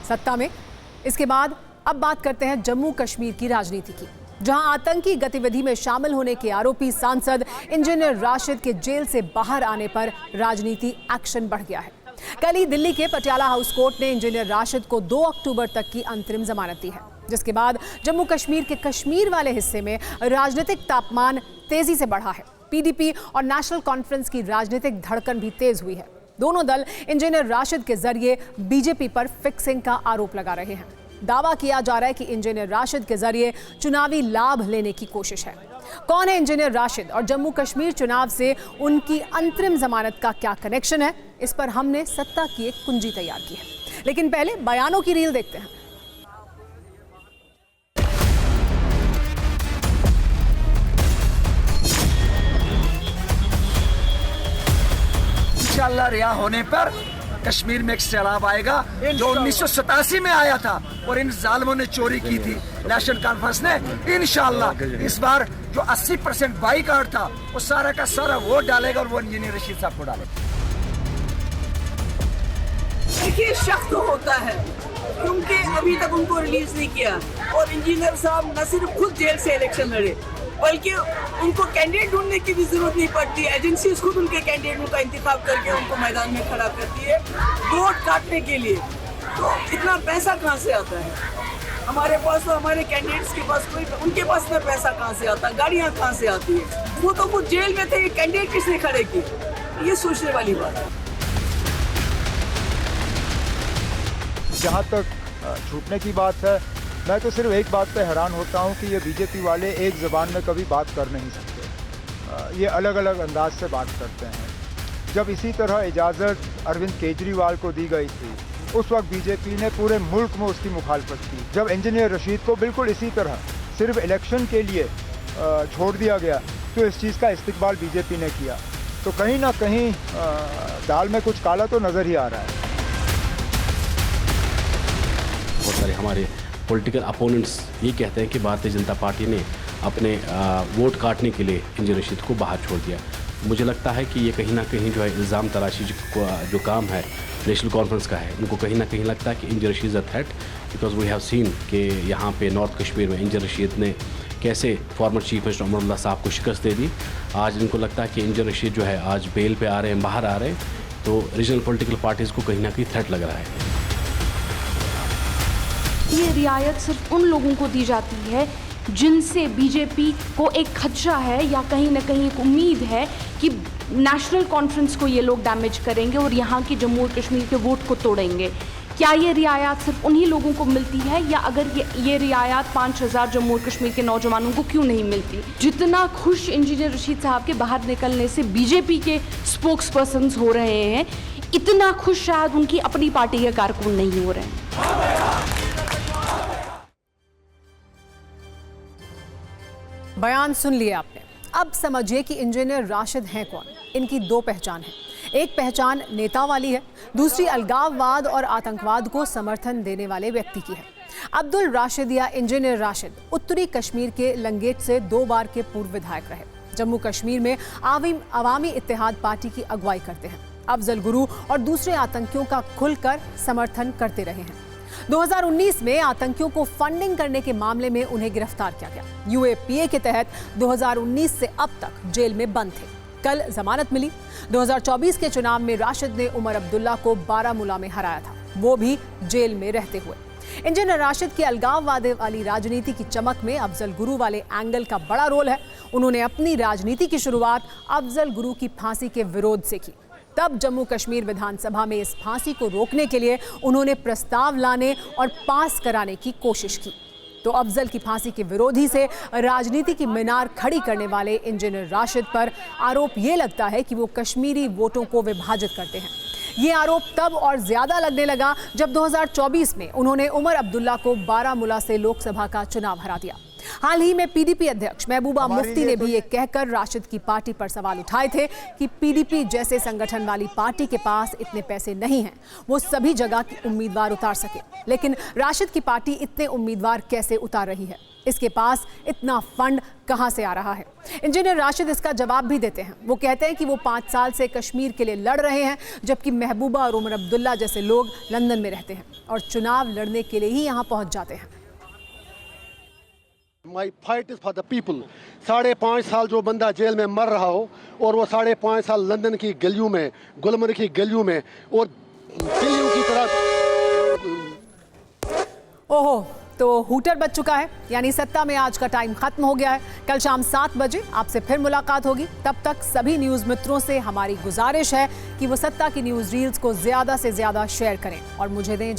सत्ता में। इसके बाद अब बात करते हैं जम्मू कश्मीर की राजनीति की, जहां आतंकी गतिविधि में शामिल होने के आरोपी सांसद इंजीनियर राशिद के जेल से बाहर आने पर राजनीति एक्शन बढ़ गया है। कल ही दिल्ली के पटियाला हाउस कोर्ट ने इंजीनियर राशिद को 2 अक्टूबर तक की अंतरिम जमानत दी है, जिसके बाद जम्मू कश्मीर के कश्मीर वाले हिस्से में राजनीतिक तापमान तेजी से बढ़ा है। पीडीपी और नेशनल कॉन्फ्रेंस की राजनीतिक धड़कन भी तेज हुई है। दोनों दल इंजीनियर राशिद के जरिए बीजेपी पर फिक्सिंग का आरोप लगा रहे हैं। दावा किया जा रहा है कि इंजीनियर राशिद के जरिए चुनावी लाभ लेने की कोशिश है। कौन है इंजीनियर राशिद और जम्मू कश्मीर चुनाव से उनकी अंतरिम जमानत का क्या कनेक्शन है, इस पर हमने सत्ता की एक कुंजी तैयार की है। लेकिन पहले बयानों की रील देखते हैं। इंशाअल्लाह रिहा होने पर कश्मीर में एक सैलाब आएगा जो 1987 में आया था और इन जालिमों ने चोरी की थी। नेशनल कॉन्फ्रेंस ने इंशाअल्लाह इस बार जो 80% बाईकाट था वो सारा का सारा वोट डालेगा और वो इंजीनियर रशीद साहब को डालेगा। देखिए शक तो होता है क्योंकि अभी तक उनको रिलीज नहीं किया और इंजीनियर साहब न सिर्फ खुद जेल से इलेक्शन लड़े बल्कि उनको कैंडिडेट ढूंढने की भी जरूरत नहीं पड़ती। एजेंसी खुद उनके कैंडिडेटों का इंतखाब करके उनको मैदान में खड़ा करती है वोट काटने के लिए। तो इतना पैसा कहाँ से आता है हमारे पास? तो हमारे कैंडिडेट्स के पास कोई, उनके पास इतना पैसा कहाँ से आता है? गाड़ियाँ कहाँ से आती है? वो तो खुद जेल में थे, कैंडिडेट किसने खड़े किए? ये सोचने वाली बात है। जहाँ तक छूटने की बात है, मैं तो सिर्फ एक बात पे हैरान होता हूँ कि ये बीजेपी वाले एक ज़बान में कभी बात कर नहीं सकते। ये अलग अलग अंदाज से बात करते हैं। जब इसी तरह इजाज़त अरविंद केजरीवाल को दी गई थी उस वक्त बीजेपी ने पूरे मुल्क में उसकी मुखालफत की। जब इंजीनियर रशीद को बिल्कुल इसी तरह सिर्फ इलेक्शन के लिए छोड़ दिया गया तो इस चीज़ का इस्तकबाल बीजेपी ने किया। तो कहीं ना कहीं दाल में कुछ काला तो नज़र ही आ रहा है। बहुत सारे हमारे पॉलिटिकल अपोनेंट्स ये कहते हैं कि भारतीय जनता पार्टी ने अपने वोट काटने के लिए इंजीनियर रशीद को बाहर छोड़ दिया। मुझे लगता है कि ये कहीं ना कहीं जो है इल्ज़ाम तराशी जो काम है नेशनल कॉन्फ्रेंस का है, उनको कहीं ना कहीं लगता है कि engineer Rashid is a threat because we have seen कि यहाँ पे नॉर्थ कश्मीर में इंजीनियर रशीद ने कैसे former chief minister Omar Abdullah sahab को शिकस्त दे दी। आज इनको लगता है कि इंजीनियर रशीद जो है आज बेल पे आ रहे हैं, बाहर आ रहे हैं, तो रीजनल पॉलिटिकल पार्टीज़ को कहीं ना कहीं थ्रेट लग रहा है। ये रियायत सिर्फ उन लोगों को दी जाती है जिनसे बीजेपी को एक खदशा है या कहीं ना कहीं एक उम्मीद है कि नेशनल कॉन्फ्रेंस को ये लोग डैमेज करेंगे और यहाँ के जम्मू और कश्मीर के वोट को तोड़ेंगे। क्या ये रियायत सिर्फ उन्हीं लोगों को मिलती है या अगर ये रियायत 5000 जम्मू और कश्मीर के नौजवानों को क्यों नहीं मिलती? जितना खुश इंजीनियर रशीद साहब के बाहर निकलने से बीजेपी के स्पोक्स पर्सन हो रहे हैं, इतना खुश शायद उनकी अपनी पार्टी के कारकुन नहीं हो रहे हैं। बयान सुन लिए आपने। अब समझिए कि इंजीनियर राशिद हैं कौन। इनकी दो पहचान है। एक पहचान नेता वाली है, दूसरी अलगाववाद और आतंकवाद को समर्थन देने वाले व्यक्ति की है। अब्दुल राशिद या इंजीनियर राशिद उत्तरी कश्मीर के लंगेट से 2 बार के पूर्व विधायक रहे। जम्मू कश्मीर में अवामी इत्तेहाद पार्टी की अगुवाई करते हैं। अफजल गुरु और दूसरे आतंकियों का खुलकर समर्थन करते रहे हैं। 2019 में आतंकियों को फंडिंग करने के मामले में उन्हें गिरफ्तार किया गया। यूएपीए के तहत 2019 से अब तक जेल में बंद थे। कल जमानत मिली। 2024 के चुनाव में राशिद ने उमर अब्दुल्ला को बारामूला में हराया था, वो भी जेल में रहते हुए। इंजीनियर राशिद की अलगाववाद वाली राजनीति की चमक में अफजल गुरु वाले एंगल का बड़ा रोल है। उन्होंने अपनी राजनीति की शुरुआत अफजल गुरु की फांसी के विरोध से की। तब जम्मू कश्मीर विधानसभा में इस फांसी को रोकने के लिए उन्होंने प्रस्ताव लाने और पास कराने की कोशिश की। तो अफजल की फांसी के विरोधी से राजनीति की मीनार खड़ी करने वाले इंजीनियर राशिद पर आरोप ये लगता है कि वो कश्मीरी वोटों को विभाजित करते हैं। ये आरोप तब और ज्यादा लगने लगा जब 2024 में उन्होंने उमर अब्दुल्ला को बारामूला से लोकसभा का चुनाव हरा दिया। हाल ही में पीडीपी अध्यक्ष महबूबा मुफ्ती ने भी ये कहकर राशिद की पार्टी पर सवाल उठाए थे कि पीडीपी जैसे संगठन वाली पार्टी के पास इतने पैसे नहीं हैं वो सभी जगह की उम्मीदवार उतार सके। लेकिन राशिद की पार्टी इतने उम्मीदवार कैसे उतार रही है? इसके पास इतना फंड कहां से आ रहा है? इंजीनियर राशिद इसका जवाब भी देते हैं। वो कहते हैं कि वो 5 साल से कश्मीर के लिए लड़ रहे हैं, जबकि महबूबा और उमर अब्दुल्ला जैसे लोग लंदन में रहते हैं और चुनाव लड़ने के लिए ही यहां पहुंच जाते हैं। माई fight is for the people. 5.5 साल जो बंदा जेल में मर रहा हो और वो 5.5 साल लंदन की गलियों में, गुलमर्ग की गलियों में और दिल्लियों की तरह। ओहो, तो हूटर बच चुका है, यानी सत्ता में आज का टाइम खत्म हो गया है। कल शाम 7 बजे आपसे फिर मुलाकात होगी। तब तक सभी न्यूज़ मित्रों से हमारी गुजारिश है कि वो सत्ता की न्यूज़ रील्स को ज़्यादा से ज़्यादा शेयर करें और मुझे दें